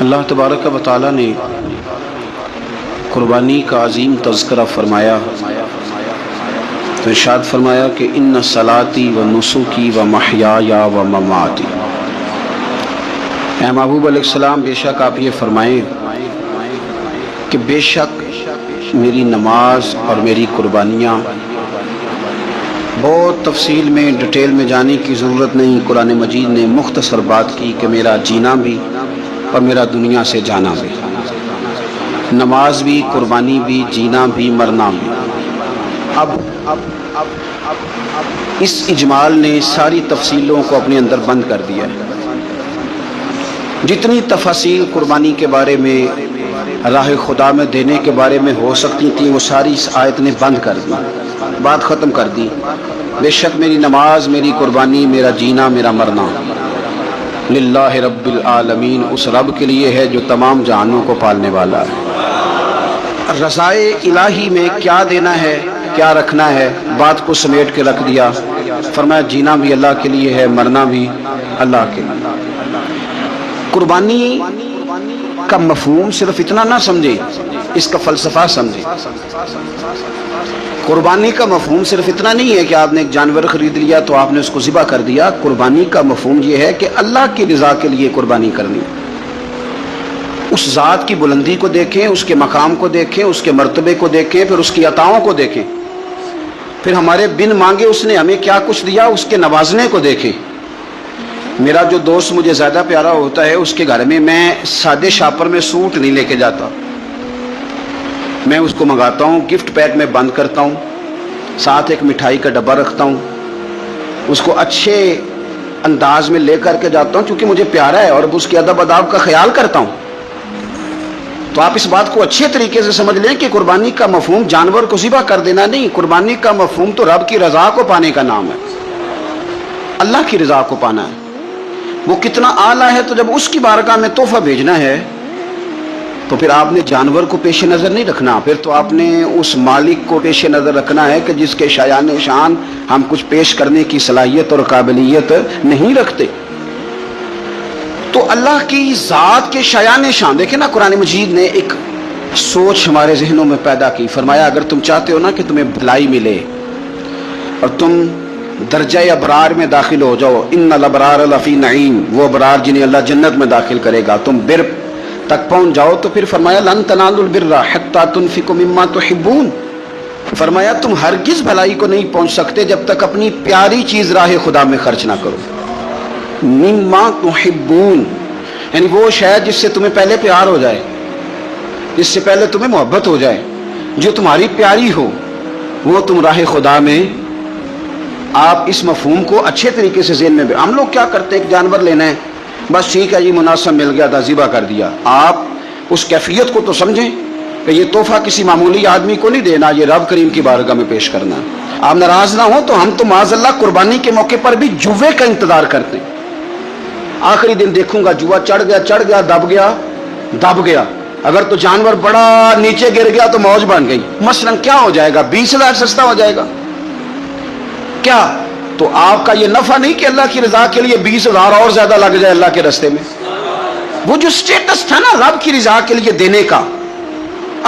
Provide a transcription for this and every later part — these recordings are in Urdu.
اللہ تبارک و تعالی نے قربانی کا عظیم تذکرہ فرمایا تو ارشاد فرمایا کہ ان صلاتی و نسکی و محیایا و مماتی۔ اے محبوب علیہ السلام، بے شک آپ یہ فرمائیں کہ بے شک میری نماز اور میری قربانیاں، بہت تفصیل میں ڈیٹیل میں جانے کی ضرورت نہیں، قرآن مجید نے مختصر بات کی کہ میرا جینا بھی اور میرا دنیا سے جانا بھی، نماز بھی، قربانی بھی، جینا بھی، مرنا بھی۔ اب اس اجمال نے ساری تفصیلوں کو اپنے اندر بند کر دیا ہے۔ جتنی تفاصیل قربانی کے بارے میں، راہ خدا میں دینے کے بارے میں ہو سکتی تھیں، وہ ساری اس آیت نے بند کر دی، بات ختم کر دی۔ بے شک میری نماز، میری قربانی، میرا جینا، میرا مرنا للہ رب العالمین، اس رب کے لیے ہے جو تمام جہانوں کو پالنے والا ہے۔ رضائے الہی میں کیا دینا ہے، کیا رکھنا ہے، بات کو سمیٹ کے رکھ دیا۔ فرمایا جینا بھی اللہ کے لیے ہے، مرنا بھی اللہ کے لیے۔ قربانی کا مفہوم صرف اتنا نہ سمجھے، اس کا فلسفہ سمجھے۔ قربانی کا مفہوم صرف اتنا نہیں ہے کہ آپ نے ایک جانور خرید لیا تو آپ نے اس کو ذبح کر دیا۔ قربانی کا مفہوم یہ ہے کہ اللہ کی رضا کے لیے قربانی کرنی، اس ذات کی بلندی کو دیکھیں، اس کے مقام کو دیکھیں، اس کے مرتبے کو دیکھیں، پھر اس کی عطاؤں کو دیکھیں، پھر ہمارے بن مانگے اس نے ہمیں کیا کچھ دیا، اس کے نوازنے کو دیکھیں۔ میرا جو دوست مجھے زیادہ پیارا ہوتا ہے، اس کے گھر میں میں سادے شاپر میں سوٹ نہیں لے کے جاتا، میں اس کو منگاتا ہوں، گفٹ پیک میں بند کرتا ہوں، ساتھ ایک مٹھائی کا ڈبہ رکھتا ہوں، اس کو اچھے انداز میں لے کر کے جاتا ہوں کیونکہ مجھے پیارا ہے اور اس کے ادب آداب کا خیال کرتا ہوں۔ تو آپ اس بات کو اچھے طریقے سے سمجھ لیں کہ قربانی کا مفہوم جانور کو ذبح کر دینا نہیں، قربانی کا مفہوم تو رب کی رضا کو پانے کا نام ہے، اللہ کی رضا کو پانا ہے۔ وہ کتنا اعلیٰ ہے، تو جب اس کی بارگاہ میں تحفہ بھیجنا ہے تو پھر آپ نے جانور کو پیش نظر نہیں رکھنا، پھر تو آپ نے اس مالک کو پیش نظر رکھنا ہے کہ جس کے شایان شان ہم کچھ پیش کرنے کی صلاحیت اور قابلیت نہیں رکھتے۔ تو اللہ کی ذات کے شایان شان دیکھیں نا، قرآن مجید نے ایک سوچ ہمارے ذہنوں میں پیدا کی۔ فرمایا اگر تم چاہتے ہو نا کہ تمہیں بھلائی ملے اور تم درجہ ابرار میں داخل ہو جاؤ، ان الابرار لفی نعیم، وہ ابرار جنہیں اللہ جنت میں داخل کرے گا، تم بر تک پہنچ جاؤ، تو پھر فرمایا لن تنالوا البر حتی تنفقوا مما تحبون۔ فرمایا تم ہرگز بھلائی کو نہیں پہنچ سکتے جب تک اپنی پیاری چیز راہ خدا میں خرچ نہ کرو۔ مما تحبون یعنی وہ شاید جس سے تمہیں پہلے پیار ہو جائے، جس سے پہلے تمہیں محبت ہو جائے، جو تمہاری پیاری ہو، وہ تم راہ خدا میں۔ آپ اس مفہوم کو اچھے طریقے سے ذہن میں ہم لوگ کیا کرتے ہیں، ایک جانور لینا ہے، بس ٹھیک ہے جی مناسب مل گیا تھا، ذبح کر دیا۔ آپ اس کیفیت کو تو سمجھیں کہ یہ تحفہ کسی معمولی آدمی کو نہیں دینا، یہ رب کریم کی بارگاہ میں پیش کرنا۔ آپ ناراض نہ ہوں تو ہم تو معاذ اللہ قربانی کے موقع پر بھی جوے کا انتظار کرتے ہیں۔ آخری دن دیکھوں گا جوا چڑھ گیا، دب گیا، اگر تو جانور بڑا نیچے گر گیا تو موج بن گئی۔ مثلا کیا ہو جائے گا، 20,000 سستا ہو جائے گا کیا؟ تو آپ کا یہ نفع نہیں کہ اللہ کی رضا کے لیے 20,000 اور زیادہ لگ جائے اللہ کے راستے میں۔ وہ جو سٹیٹس تھا نا رب کی رضا کے لیے دینے کا،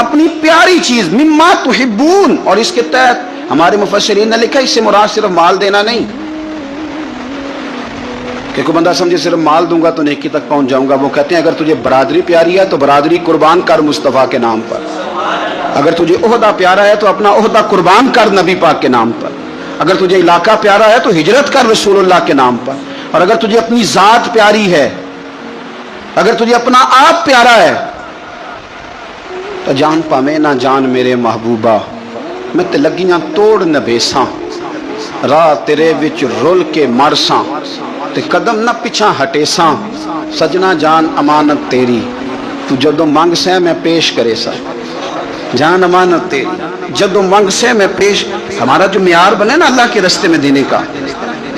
اپنی پیاری چیز مما تحبون، اور اس کے تحت ہمارے مفسرین نے لکھا اس سے مراد صرف مال دینا نہیں کہ کوئی بندہ سمجھے صرف مال دوں گا تو نیکی تک پہنچ جاؤں گا۔ وہ کہتے ہیں اگر تجھے برادری پیاری ہے تو برادری قربان کر مصطفیٰ کے نام پر، اگر تجھے عہدہ پیارا ہے تو اپنا عہدہ قربان کر نبی پاک کے نام پر، اگر تجھے علاقہ پیارا ہے تو ہجرت کر رسول اللہ کے نام پر، اور اگر تجھے اپنی ذات پیاری ہے، اگر تجھے اپنا آپ پیارا ہے تو جان پامے نہ جان میرے محبوبہ، میں تے لگیاں توڑ نبیساں، راہ تیرے وچ رول کے مرساں، تے قدم نہ پچھاں ہٹیساں، سجنا جان امانت تیری، تو جدو منگ سے میں پیش کرے سا، جان امانت تیری جدو منگ سے میں پیش۔ ہمارا جو معیار بنے نا اللہ کے راستے میں دینے کا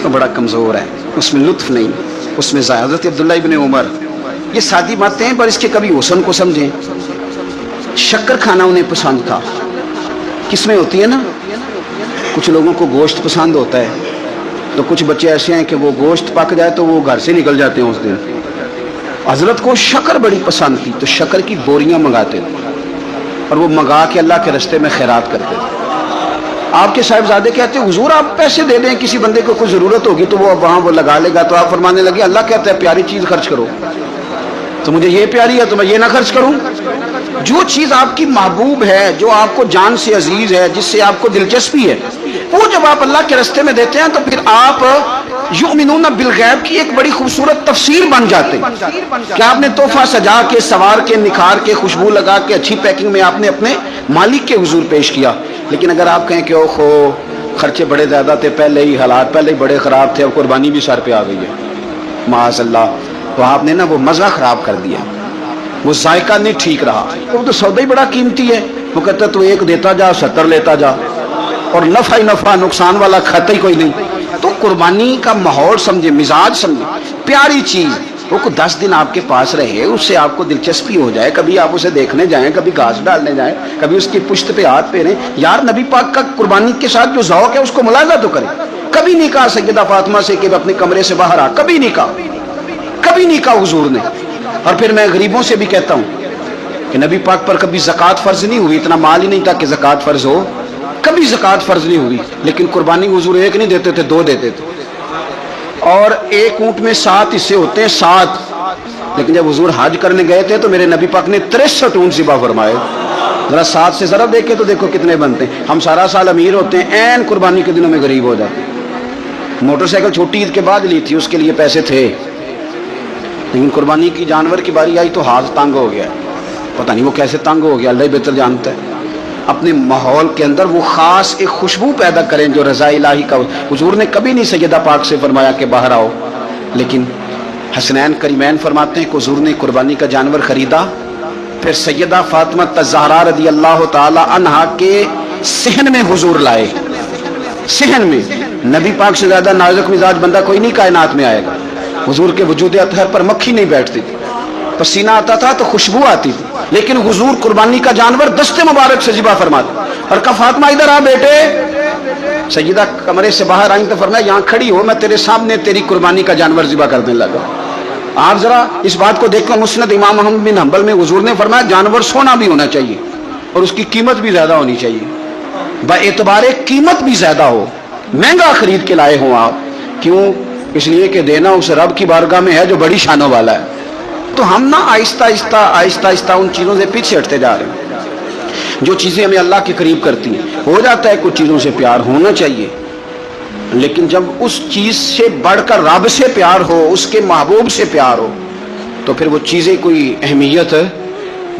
تو بڑا کمزور ہے، اس میں لطف نہیں، اس میں حضرت عبداللہ ابن عمر، یہ سادی باتیں ہیں پر اس کے کبھی حسن کو سمجھیں۔ شکر کھانا انہیں پسند تھا، کس میں ہوتی ہے نا، کچھ لوگوں کو گوشت پسند ہوتا ہے تو کچھ بچے ایسے ہیں کہ وہ گوشت پک جائے تو وہ گھر سے نکل جاتے ہیں اس دن، حضرت کو شکر بڑی پسند تھی تو شکر کی بوریاں منگاتے تھے اور وہ منگا کے اللہ کے رستے میں خیرات کرتے تھے۔ آپ کے صاحبزادے کہتے ہیں حضور آپ پیسے دے دیں، کسی بندے کو کوئی ضرورت ہوگی تو وہ وہاں وہ لگا لے گا، تو آپ فرمانے لگے اللہ کہتا ہے پیاری چیز خرچ کرو، تو مجھے یہ پیاری ہے تو میں یہ نہ خرچ کروں۔ جو چیز آپ کی محبوب ہے، جو آپ کو جان سے عزیز ہے، جس سے آپ کو دلچسپی ہے، وہ جب آپ اللہ کے رستے میں دیتے ہیں تو پھر آپ یؤمنون بالغیب کی ایک بڑی خوبصورت تفسیر بن جاتے ہیں کہ آپ نے تحفہ سجا کے، سوار کے، نکھار کے، خوشبو لگا کے، اچھی پیکنگ میں آپ نے اپنے مالک کے حضور پیش کیا۔ لیکن اگر آپ کہیں کہ اوہو خرچے بڑے زیادہ تھے، پہلے ہی حالات پہلے ہی بڑے خراب تھے، اب قربانی بھی سر پہ آ گئی ہے، معاذ اللہ، تو آپ نے نا وہ مزہ خراب کر دیا، وہ ذائقہ نہیں ٹھیک رہا۔ وہ تو سودا ہی بڑا قیمتی ہے، وہ کہتا ہے تو ایک دیتا جا 70 لیتا جا، اور نفع ہی نفع، نقصان والا کھاتا ہی کوئی نہیں۔ تو قربانی کا ماحول سمجھے، مزاج سمجھے، پیاری چیز، وہ کو 10 دن آپ کے پاس رہے، اس سے آپ کو دلچسپی ہو جائے، کبھی آپ اسے دیکھنے جائیں، کبھی گھاس ڈالنے جائیں، کبھی اس کی پشت پہ ہاتھ پھیریں۔ یار نبی پاک کا قربانی کے ساتھ جو ذوق ہے اس کو ملاحظہ تو کریں۔ کبھی نہیں کہا سیدہ فاطمہ سے کہ اپنے کمرے سے باہر آ، کبھی نہیں کہا، کبھی نہیں کہا حضور نے۔ اور پھر میں غریبوں سے بھی کہتا ہوں کہ نبی پاک پر کبھی زکوٰۃ فرض نہیں ہوئی، اتنا مال ہی نہیں تھا کہ زکوٰۃ فرض ہو، کبھی زکوٰۃ فرض نہیں ہوئی، لیکن قربانی حضور ایک نہیں دیتے تھے، 2 دیتے تھے، اور ایک اونٹ میں 7 حصے ہوتے ہیں، 7۔ لیکن جب حضور حج کرنے گئے تھے تو میرے نبی پاک نے 63 اونٹ ذبح فرمائے۔ ذرا 7 سے ضرب دیکھے تو دیکھو کتنے بنتے ہیں۔ ہم سارا سال امیر ہوتے ہیں، عین قربانی کے دنوں میں غریب ہو جاتے ہیں۔ موٹر سائیکل چھوٹی عید کے بعد لی تھی، اس کے لیے پیسے تھے، لیکن قربانی کی جانور کی باری آئی تو ہاتھ تنگ ہو گیا، پتہ نہیں وہ کیسے تنگ ہو گیا، اللہ ہی بہتر جانتا ہے۔ اپنے ماحول کے اندر وہ خاص ایک خوشبو پیدا کریں جو رضا الہی کا۔ حضور نے کبھی نہیں سیدہ پاک سے فرمایا کہ باہر آؤ، لیکن حسنین کریمین فرماتے ہیں کہ حضور نے قربانی کا جانور خریدا، پھر سیدہ فاطمہ الزہرا رضی اللہ تعالی عنہا کے صحن میں حضور لائے، صحن میں۔ نبی پاک سے زیادہ نازک مزاج بندہ کوئی نہیں کائنات میں آئے گا۔ حضور کے وجود اطہر پر مکھی نہیں بیٹھتی تھی، پسینہ آتا تھا تو خوشبو آتی تھی، لیکن حضور قربانی کا جانور دست مبارک سے ذبح فرماتے اور کہا فاطمہ ادھر آ بیٹے۔ سیدہ کمرے سے باہر آئیں تو فرمایا یہاں کھڑی ہو، میں تیرے سامنے تیری قربانی کا جانور ذبح کرنے لگا۔ آپ ذرا اس بات کو دیکھ کر، مسند امام احمد بن حنبل میں حضور نے فرمایا جانور سونا بھی ہونا چاہیے اور اس کی قیمت بھی زیادہ ہونی چاہیے، با اعتبار قیمت بھی زیادہ ہو، مہنگا خرید کے لائے ہوں آپ۔ کیوں؟ اس لیے کہ دینا اس رب کی بارگاہ میں ہے جو بڑی شانوں والا ہے۔ تو ہم نا آہستہ آہستہ ان چیزوں سے پیچھے ہٹتے جا رہے ہیں جو چیزیں ہمیں اللہ کے قریب کرتی ہیں۔ ہو جاتا ہے کچھ چیزوں سے پیار ہونا چاہیے، لیکن جب اس چیز سے بڑھ کر رب سے پیار ہو، اس کے محبوب سے پیار ہو، تو پھر وہ چیزیں کوئی اہمیت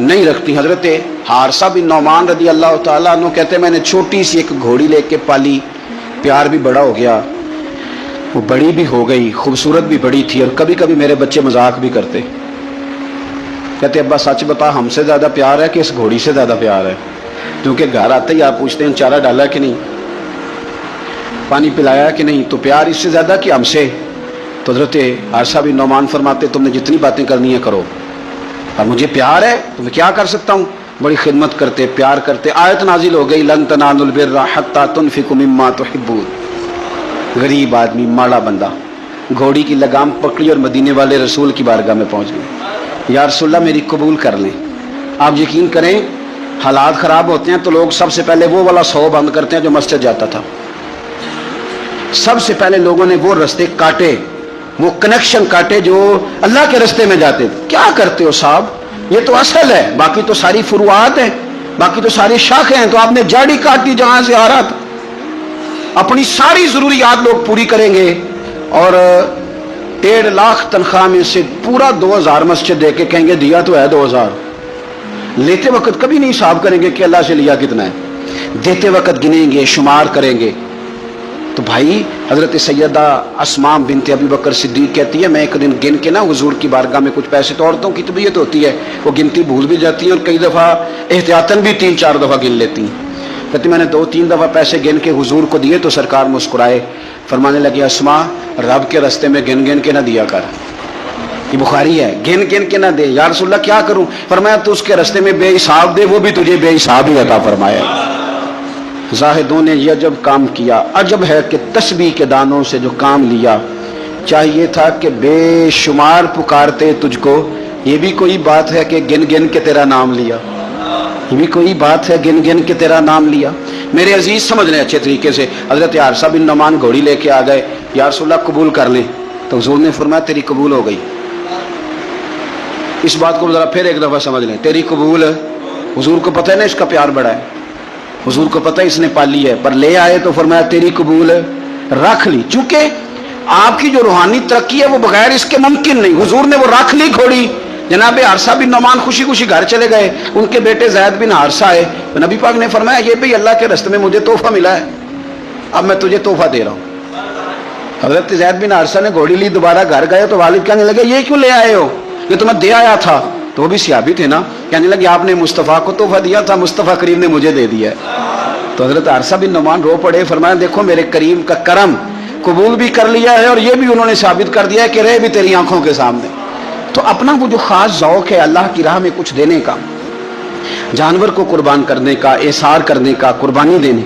نہیں رکھتی۔ حضرت حارثہ بن نعمان رضی اللہ تعالیٰ عنہ کہتے ہیں میں نے چھوٹی سی ایک گھوڑی لے کے پالی، پیار بھی بڑا ہو گیا، وہ بڑی بھی ہو گئی، خوبصورت بھی بڑی تھی، اور کبھی کبھی میرے بچے مذاق بھی کرتے، کہتے ابا سچ بتا ہم سے زیادہ پیار ہے کہ اس گھوڑی سے زیادہ پیار ہے؟ کیونکہ گھر آتے ہی آپ پوچھتے ہیں چارہ ڈالا کہ نہیں، پانی پلایا کہ نہیں، تو پیار اس سے زیادہ کہ ہم سے؟ تو حضرت حارثہ بن نعمان فرماتے تم نے جتنی باتیں کرنی ہے کرو، اور مجھے پیار ہے تو میں کیا کر سکتا ہوں؟ بڑی خدمت کرتے، پیار کرتے۔ آیت نازل ہو گئی لن تنالوا البر حتی تنفقوا مما تحبون۔ غریب آدمی، ماڑا بندہ، گھوڑی کی لگام پکڑی اور مدینے والے رسول کی بارگاہ میں پہنچ گئے، یا رسول اللہ میری قبول کر لیں۔ آپ یقین کریں حالات خراب ہوتے ہیں تو لوگ سب سے پہلے وہ والا 100 بند کرتے ہیں جو مسجد جاتا تھا، سب سے پہلے لوگوں نے وہ رستے کاٹے، وہ کنیکشن کاٹے جو اللہ کے رستے میں جاتے تھے۔ کیا کرتے ہو صاحب، یہ تو اصل ہے، باقی تو ساری فروعات ہیں، باقی تو ساری شاخیں ہیں، تو آپ نے جاڑی کاٹی جہاں سے آ رہا تھا۔ اپنی ساری ضروریات لوگ پوری کریں گے اور 1.5 لاکھ تنخواہ میں سے پورا 2000 مسجد دے کے کہیں گے دیا تو ہے 2000، لیتے وقت کبھی نہیں حساب کریں گے کہ اللہ سے لیا کتنا ہے، دیتے وقت گنیں گے، شمار کریں گے۔ تو بھائی حضرت سیدہ اسماء بنت ابی بکر صدیق کہتی ہے میں ایک دن گن کے نا حضور کی بارگاہ میں کچھ پیسے، تو عورتوں کی طبیعت ہوتی ہے وہ گنتی بھول بھی جاتی ہیں اور کئی دفعہ احتیاطاً بھی 3-4 دفعہ گن لیتی ہیں۔ کہتی میں نے 2-3 دفعہ پیسے گن کے حضور کو دیے تو سرکار مسکرائے، فرمانے لگے اسماء رب کے راستے میں گن گن کے نہ دیا کر، یہ بخاری ہے، گن گن کے نہ دے۔ یا رسول اللہ کیا کروں؟ فرمایا تو اس کے راستے میں بے حساب دے، وہ بھی تجھے بے حساب ہی عطا فرمایا۔ زاہدوں نے یہ عجب کام کیا، عجب ہے کہ تسبیح کے دانوں سے جو کام لیا، چاہیے تھا کہ بے شمار پکارتے تجھ کو، یہ بھی کوئی بات ہے کہ گن گن کے تیرا نام لیا، یہ بھی کوئی بات ہے گن گن کے تیرا نام لیا۔ میرے عزیز سمجھ لیں اچھے طریقے سے، حضرت حارثہ بن نعمان گھوڑی لے کے آ گئے، یا رسول اللہ قبول کر لیں، تو حضور نے فرمایا تیری قبول ہو گئی۔ اس بات کو ذرا پھر ایک دفعہ سمجھ لیں، تیری قبول ہے۔ حضور کو پتہ ہے نا اس کا پیار بڑا ہے، حضور کو پتہ ہے اس نے پالی ہے، پر لے آئے تو فرمایا تیری قبول ہے، رکھ لی۔ چونکہ آپ کی جو روحانی ترقی ہے وہ بغیر اس کے ممکن نہیں، حضور نے وہ رکھ لی گھوڑی۔ جناب حارثہ بن نعمان خوشی خوشی گھر چلے گئے، ان کے بیٹے زید بن حارثہ آئے، نبی پاک نے فرمایا یہ بھی اللہ کے راستے میں مجھے تحفہ ملا ہے، اب میں تجھے تحفہ دے رہا ہوں۔ حضرت زید بن حارثہ نے گھوڑی لی، دوبارہ گھر گئے تو والد کہنے لگے یہ کیوں لے آئے ہو، یہ تو میں دے آیا تھا۔ تو وہ بھی صحابی تھے نا، کہنے لگے آپ نے مصطفیٰ کو تحفہ دیا تھا، مصطفیٰ کریم نے مجھے دے دیا ہے۔ تو حضرت حارثہ بن نعمان رو پڑے، فرمایا دیکھو میرے کریم کا کرم، قبول بھی کر لیا ہے اور یہ بھی انہوں نے ثابت کر دیا ہے کہ رہے بھی تیری آنکھوں کے سامنے۔ تو اپنا وہ جو خاص ذوق ہے اللہ کی راہ میں کچھ دینے کا، جانور کو قربان کرنے کا، احسار کرنے کا، قربانی دینے،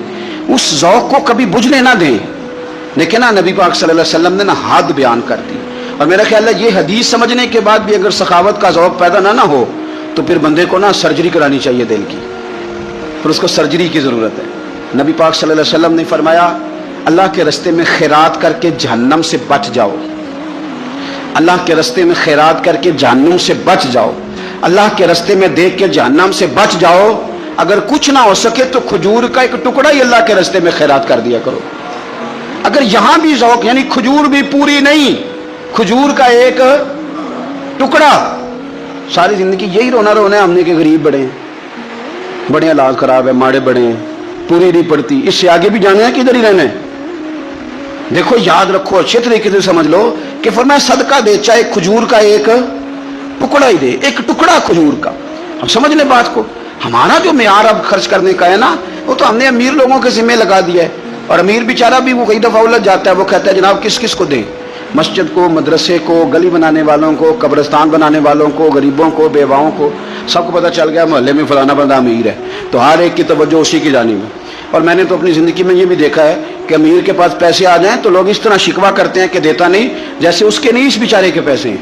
اس ذوق کو کبھی بجھنے نہ دیں۔ دیکھیں نا نبی پاک صلی اللہ علیہ وسلم نے نا حد بیان کر دی، اور میرا خیال ہے یہ حدیث سمجھنے کے بعد بھی اگر سخاوت کا ذوق پیدا نہ ہو تو پھر بندے کو نا سرجری کرانی چاہیے دل کی، پھر اس کو سرجری کی ضرورت ہے۔ نبی پاک صلی اللہ علیہ وسلم نے فرمایا اللہ کے راستے میں خیرات کر کے جہنم سے بچ جاؤ، اللہ کے راستے میں خیرات کر کے جہنم سے بچ جاؤ، اللہ کے راستے میں دیکھ کے جہنم سے بچ جاؤ۔ اگر کچھ نہ ہو سکے تو کھجور کا ایک ٹکڑا ہی اللہ کے راستے میں خیرات کر دیا کرو۔ اگر یہاں بھی ذوق، یعنی کھجور بھی پوری نہیں، کھجور کا ایک ٹکڑا، ساری زندگی یہی رونا رونا ہے ہم نے کہ غریب بڑے ہیں، بڑے حالات خراب ہے، ماڑے بڑے ہیں، پوری نہیں پڑتی، اس سے آگے بھی جانا ہے کہ ادھر ہی رہنا ہے۔ دیکھو یاد رکھو اچھے طریقے سے سمجھ لو کہ فرمایا صدقہ دے چاہے کھجور کا ایک ٹکڑا ہی دے، ایک ٹکڑا کھجور کا۔ ہم سمجھ لیں بات کو، ہمارا جو معیار اب خرچ کرنے کا ہے نا وہ تو ہم نے امیر لوگوں کے ذمہ لگا دیا ہے، اور امیر بیچارہ بھی وہ کئی دفعہ الجھ جاتا ہے، وہ کہتا ہے جناب کس کس کو دیں، مسجد کو، مدرسے کو، گلی بنانے والوں کو، قبرستان بنانے والوں کو، غریبوں کو، بیواؤں کو، سب کو پتہ چل گیا محلے میں فلانا بندہ امیر ہے، تو ہر ایک کی توجہ اسی کی جانب ہے۔ اور میں نے تو اپنی زندگی میں یہ بھی دیکھا ہے کہ امیر کے پاس پیسے آ جائیں تو لوگ اس طرح شکوہ کرتے ہیں کہ دیتا نہیں، جیسے اس کے نہیں اس بیچارے کے پیسے ہیں۔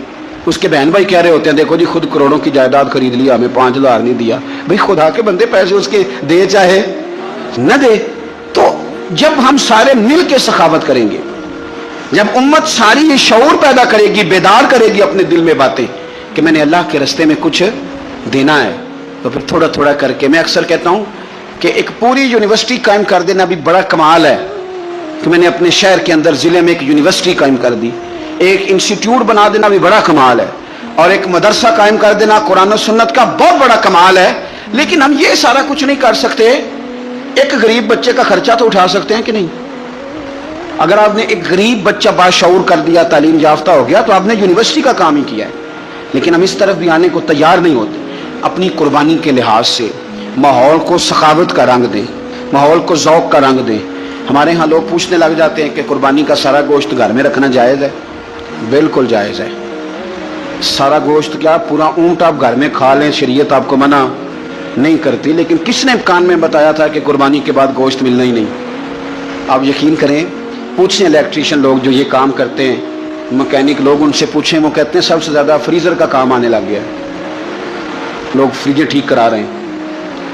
اس کے بہن بھائی کہہ رہے ہوتے ہیں دیکھو جی خود کروڑوں کی جائیداد خرید لیا، ہمیں 5,000 نہیں دیا۔ بھئی خدا کے بندے پیسے اس کے دے چاہے نہ دے۔ تو جب ہم سارے مل کے سخاوت کریں گے، جب امت ساری یہ شعور پیدا کرے گی، بیدار کرے گی اپنے دل میں باتیں کہ میں نے اللہ کے راستے میں کچھ دینا ہے، تو پھر تھوڑا تھوڑا کر کے، میں اکثر کہتا ہوں کہ ایک پوری یونیورسٹی قائم کر دینا بھی بڑا کمال ہے کہ میں نے اپنے شہر کے اندر ضلع میں ایک یونیورسٹی قائم کر دی، ایک انسٹیٹیوٹ بنا دینا بھی بڑا کمال ہے، اور ایک مدرسہ قائم کر دینا قرآن و سنت کا بہت بڑا کمال ہے۔ لیکن ہم یہ سارا کچھ نہیں کر سکتے، ایک غریب بچے کا خرچہ تو اٹھا سکتے ہیں کہ نہیں؟ اگر آپ نے ایک غریب بچہ باشعور کر دیا، تعلیم یافتہ ہو گیا، تو آپ نے یونیورسٹی کا کام ہی کیا ہے۔ لیکن ہم اس طرف بھی آنے کو تیار نہیں ہوتے۔ اپنی قربانی کے لحاظ سے ماحول کو سخاوت کا رنگ دیں، ماحول کو ذوق کا رنگ دیں۔ ہمارے ہاں لوگ پوچھنے لگ جاتے ہیں کہ قربانی کا سارا گوشت گھر میں رکھنا جائز ہے؟ بالکل جائز ہے۔ سارا گوشت کیا، پورا اونٹ آپ گھر میں کھا لیں، شریعت آپ کو منع نہیں کرتی، لیکن کس نے کان میں بتایا تھا کہ قربانی کے بعد گوشت ملنا ہی نہیں؟ آپ یقین کریں، پوچھیں الیکٹریشین لوگ جو یہ کام کرتے ہیں، مکینک لوگ، ان سے پوچھیں، وہ کہتے ہیں سب سے زیادہ فریزر کا کام آنے لگ گیا ہے، لوگ فریجر ٹھیک کرا رہے ہیں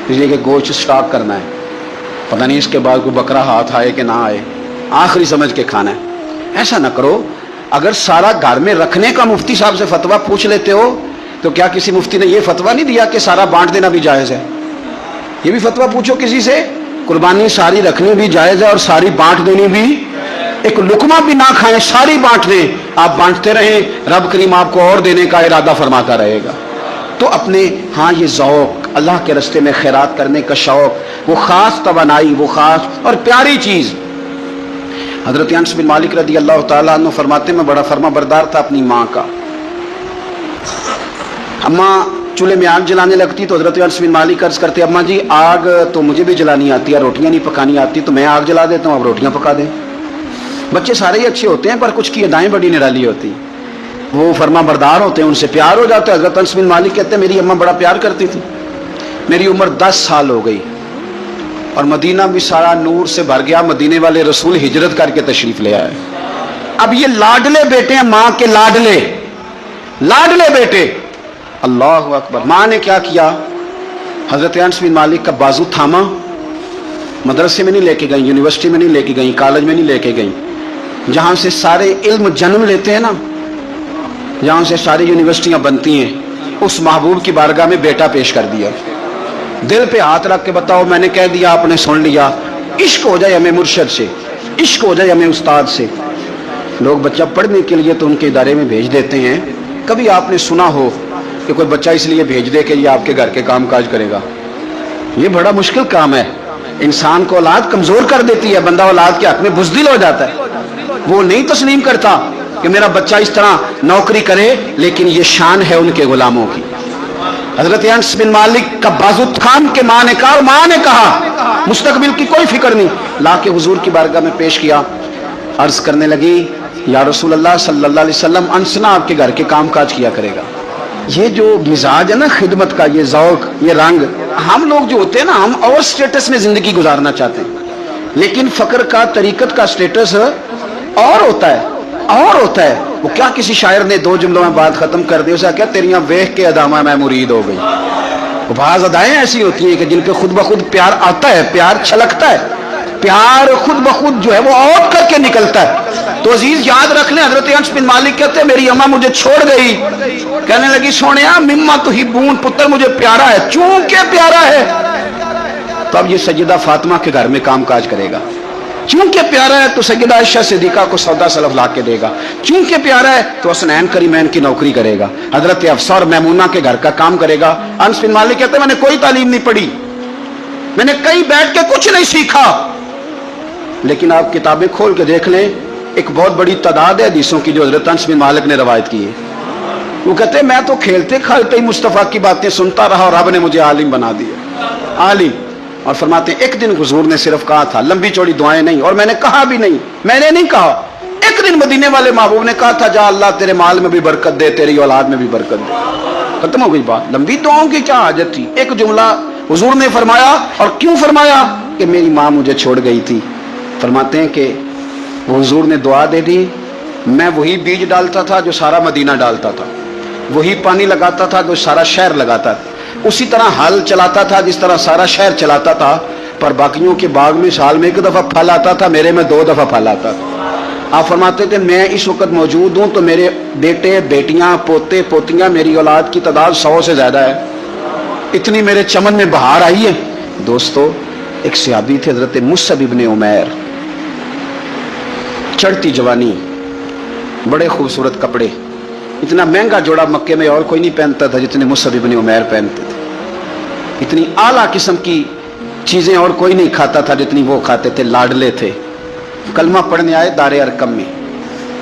اس لیے کہ گوشت سٹاک کرنا ہے، پتہ نہیں اس کے بعد کوئی بکرا ہاتھ آئے کہ نہ آئے، آخری سمجھ کے کھانا ہے۔ ایسا نہ کرو۔ اگر سارا گھر میں رکھنے کا مفتی صاحب سے فتویٰ پوچھ لیتے ہو تو کیا کسی مفتی نے یہ فتویٰ نہیں دیا کہ سارا بانٹ دینا بھی جائز ہے؟ یہ بھی فتویٰ پوچھو کسی سے، قربانی ساری رکھنی بھی جائز ہے اور ساری بانٹ دینی بھی، ایک لقمہ بھی نہ کھائیں، ساری بانٹ دیں، آپ بانٹتے رہیں، رب کریم آپ کو اور دینے کا ارادہ فرماتا رہے گا۔ تو اپنے ہاں یہ ذوق، اللہ کے راستے میں خیرات کرنے کا شوق، وہ خاص توانائی، وہ خاص اور پیاری چیز۔ حضرت انس بن مالک رضی اللہ تعالیٰ عنہ فرماتے میں بڑا فرما بردار تھا اپنی ماں کا۔ اماں چولہے میں آگ جلانے لگتی تو حضرت انس بن مالک عرض کرتے اماں جی آگ تو مجھے بھی جلانی آتی ہے، روٹیاں نہیں پکانی آتی، تو میں آگ جلا دیتا ہوں، آپ روٹیاں پکا دیں۔ بچے سارے ہی اچھے ہوتے ہیں پر کچھ کی ادائیں بڑی نرالی ہوتی، وہ فرما بردار ہوتے ہیں، ان سے پیار ہو جاتا ہے۔ حضرت انس بن مالک کہتے ہیں میری اماں بڑا پیار کرتی تھی، میری عمر 10 سال ہو گئی اور مدینہ بھی سارا نور سے بھر گیا، مدینے والے رسول ہجرت کر کے تشریف لے آئے، اب یہ لاڈلے بیٹے ہیں ماں کے، لاڈلے لاڈلے بیٹے، اللہ اکبر۔ ماں نے کیا کیا؟ حضرت انس بن مالک کا بازو تھاما، مدرسے میں نہیں لے کے گئی، یونیورسٹی میں نہیں لے کے گئی، کالج میں نہیں لے کے گئی، جہاں سے سارے علم جنم لیتے ہیں نا، جہاں سے ساری یونیورسٹیاں بنتی ہیں، اس محبوب کی بارگاہ میں بیٹا پیش کر دیا۔ دل پہ ہاتھ رکھ کے بتاؤ، میں نے کہہ دیا، آپ نے سن لیا، عشق ہو جائے ہمیں مرشد سے، عشق ہو جائے ہمیں استاد سے۔ لوگ بچہ پڑھنے کے لیے تو ان کے ادارے میں بھیج دیتے ہیں، کبھی آپ نے سنا ہو کہ کوئی بچہ اس لیے بھیج دے کہ یہ آپ کے گھر کے کام کاج کرے گا؟ یہ بڑا مشکل کام ہے، انسان کو اولاد کمزور کر دیتی ہے، بندہ اولاد کے حق میں بزدل ہو جاتا ہے، وہ نہیں تسلیم کرتا کہ میرا بچہ اس طرح نوکری کرے، لیکن یہ شان ہے ان کے غلاموں کی۔ حضرت انس بن مالک کا بازو تھام کے ماں نے کہا، اور ماں نے کہا، مستقبل کی کوئی فکر نہیں، لا کے حضور کی بارگاہ میں پیش کیا۔ عرض کرنے لگی، یا رسول اللہ صلی اللہ علیہ وسلم، انس نہ آپ کے گھر کے کام کاج کیا کرے گا۔ یہ جو مزاج ہے نا خدمت کا، یہ ذوق، یہ رنگ، ہم لوگ جو ہوتے ہیں نا، ہم اور سٹیٹس میں زندگی گزارنا چاہتے ہیں، لیکن فقر کا، طریقت کا سٹیٹس اور ہوتا ہے، اور ہوتا ہے۔ وہ کیا کسی شاعر نے 2 جملوں میں بات ختم کر دی، اسے کیا، تیریاں ویخ کے ادامہ میں مرید ہو گئی۔ بعض ادائیں ایسی ہوتی ہیں کہ جن پہ خود بخود پیار آتا ہے، پیار چھلکتا ہے، پیار خود بخود جو ہے وہ اوٹ کر کے نکلتا ہے۔ تو عزیز یاد رکھ لیں، حضرت انس بن مالک کہتے ہیں میری اماں مجھے چھوڑ گئی، کہنے لگی سونیا مما تحبون، پتر مجھے پیارا ہے، چونکہ پیارا ہے تو اب یہ سیدہ فاطمہ کے گھر میں کام کاج کرے گا، چونکہ پیارا ہے تو سیدہ عائشہ صدیقہ کو سودا سلف لا کے دے گا، چونکہ پیارا ہے تو حسنین کریمین کی نوکری کرے گا، حضرت حفصہ اور میمونہ کے گھر کا کام کرے گا۔ انس بن مالک کہتے ہیں میں نے کوئی تعلیم نہیں پڑھی، میں نے کہیں بیٹھ کے کچھ نہیں سیکھا، لیکن آپ کتابیں کھول کے دیکھ لیں، ایک بہت بڑی تعداد ہے حدیثوں کی جو حضرت انس بن مالک نے روایت کی ہے۔ وہ کہتے ہیں میں تو کھیلتے کھالتے ہی مصطفیٰ کی باتیں سنتا رہا اور رب نے مجھے عالم بنا دیا، عالم۔ اور فرماتے ہیں ایک دن حضور نے صرف کہا تھا، لمبی چوڑی دعائیں نہیں، اور میں نے کہا بھی نہیں، میں نے نہیں کہا، ایک دن مدینے والے محبوب نے کہا تھا جا اللہ تیرے مال میں بھی برکت دے، تیری اولاد میں بھی برکت دے، ختم ہو گئی بات۔ لمبی دعاؤں کی کیا حاجت تھی؟ ایک جملہ حضور نے فرمایا، اور کیوں فرمایا؟ کہ میری ماں مجھے چھوڑ گئی تھی۔ فرماتے ہیں کہ وہ حضور نے دعا دے دی، میں وہی بیج ڈالتا تھا جو سارا مدینہ ڈالتا تھا، وہی پانی لگاتا تھا جو سارا شہر لگاتا تھا، اسی طرح حل چلاتا تھا جس طرح سارا شہر چلاتا تھا، پر باقیوں کے باغ میں سال میں 1 دفعہ پھل آتا تھا، میرے میں 2 دفعہ پھل آتا تھا۔ آپ فرماتے تھے میں اس وقت موجود ہوں تو میرے بیٹے بیٹیاں پوتے پوتیاں میری اولاد کی تعداد 100 سے زیادہ ہے، اتنی میرے چمن میں بہار آئی ہے۔ دوستو ایک صحابی تھے حضرت مصعب ابن عمیر، چڑھتی جوانی، بڑے خوبصورت کپڑے، اتنا مہنگا جوڑا مکے میں اور کوئی نہیں پہنتا تھا جتنے مصعب ابن عمیر پہنتے تھے، اتنی اعلیٰ قسم کی چیزیں اور کوئی نہیں کھاتا تھا جتنی وہ کھاتے تھے، لاڈلے تھے۔ کلمہ پڑھنے آئے دار ارقم میں،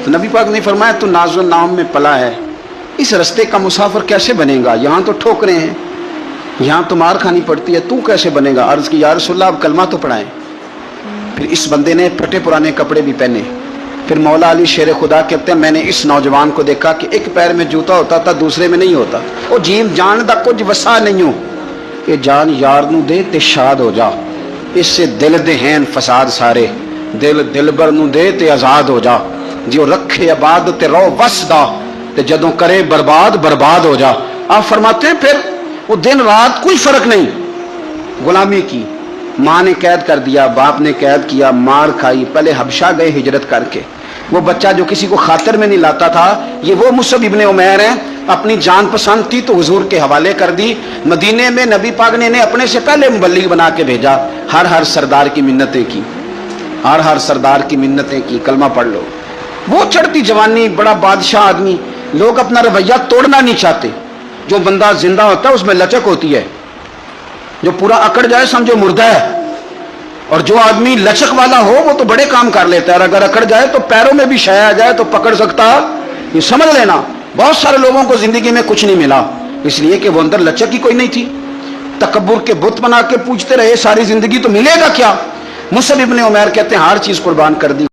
تو نبی پاک نے فرمایا تو ناز و نام میں پلا ہے، اس رستے کا مسافر کیسے بنے گا؟ یہاں تو ٹھوکریں ہیں، یہاں تو مار کھانی پڑتی ہے، تو کیسے بنے گا؟ عرض کی یا رسول اللہ اب کلمہ تو پڑھائیں۔ پھر اس بندے نے پھٹے پرانے کپڑے بھی پہنے۔ پھر مولا علی شیر خدا کہتے ہیں میں نے اس نوجوان کو دیکھا کہ ایک پیر میں جوتا ہوتا تھا دوسرے میں نہیں ہوتا، وہ جیم جان دا کچھ وسا نہیں ہو کہ جان یار نو دے تے شاد ہو جا، اس سے دل دے ہیں فساد سارے، دل دلبر نو دے تے آزاد ہو جا، جو رکھے آباد تے رو وس دا تے جدوں کرے برباد برباد ہو جا۔ آپ فرماتے ہیں پھر وہ دن رات کوئی فرق نہیں، غلامی کی، ماں نے قید کر دیا، باپ نے قید کیا، مار کھائی، پہلے حبشہ گئے ہجرت کر کے، وہ بچہ جو کسی کو خاطر میں نہیں لاتا تھا، یہ وہ مصعب ابن عمیر ہیں، اپنی جان پسند تھی تو حضور کے حوالے کر دی۔ مدینے میں نبی پاک نے انہیں اپنے سے پہلے مبلغ بنا کے بھیجا، ہر سردار کی منتیں کی، ہر سردار کی منتیں کی، کلمہ پڑھ لو۔ وہ چڑھتی جوانی، بڑا بادشاہ آدمی، لوگ اپنا رویہ توڑنا نہیں چاہتے، جو بندہ زندہ ہوتا ہے اس میں لچک ہوتی ہے، جو پورا اکڑ جائے سمجھو مردہ ہے، اور جو آدمی لچک والا ہو وہ تو بڑے کام کر لیتا ہے، اور اگر اکڑ جائے تو پیروں میں بھی شے آ جائے تو پکڑ سکتا۔ یہ سمجھ لینا بہت سارے لوگوں کو زندگی میں کچھ نہیں ملا، اس لیے کہ وہ اندر لچک ہی کوئی نہیں تھی، تکبر کے بت بنا کے پوچھتے رہے ساری زندگی تو ملے گا کیا؟ مصعب ابن عمیر کہتے ہیں ہر چیز قربان کر دی،